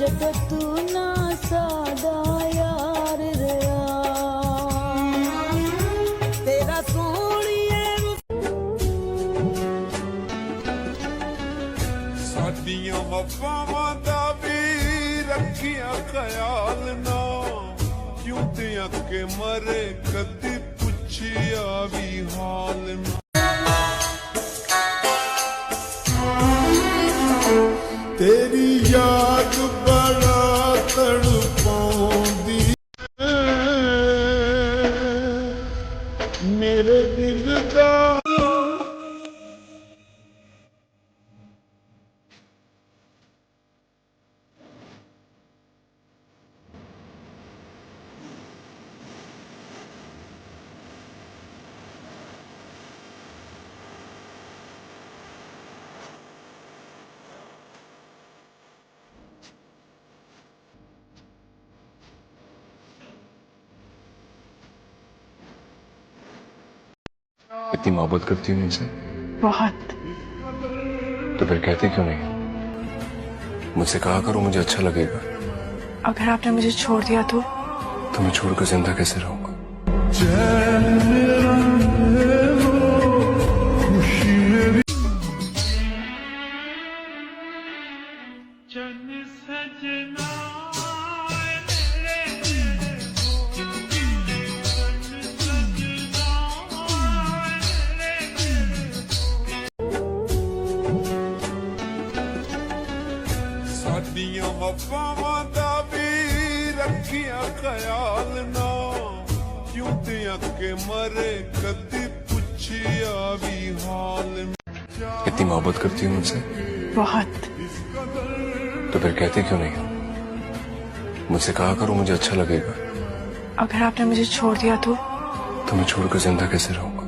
जब तू ना सादा यार रहा तेरा सोनिए साडियां वफावां दा भी रखिया ख्याल ना क्यों ते अके मरे कदी पुछिया भी हाल ना तेरी याद बड़ा तड़पाउंदी मेरे दिल दा इतनी मोहब्बत करती हूँ मुझसे? बहुत। तो फिर कहती क्यों नहीं? मुझसे कहा करो, मुझे अच्छा लगेगा। अगर आपने मुझे छोड़ दिया तो मैं छोड़कर जिंदा कैसे रहूंगा? साडियां वफावां दा भी रखिया ख्याल ना क्यों ते अके मरे कदी पुछिया भी हाल इतनी मोहब्बत करती हूँ मुझसे? बहुत। तो फिर कहती क्यों नहीं? मुझसे कहा करो, मुझे अच्छा लगेगा। अगर आपने मुझे छोड़ दिया तो मैं छोड़कर जिंदा कैसे रहूंगा?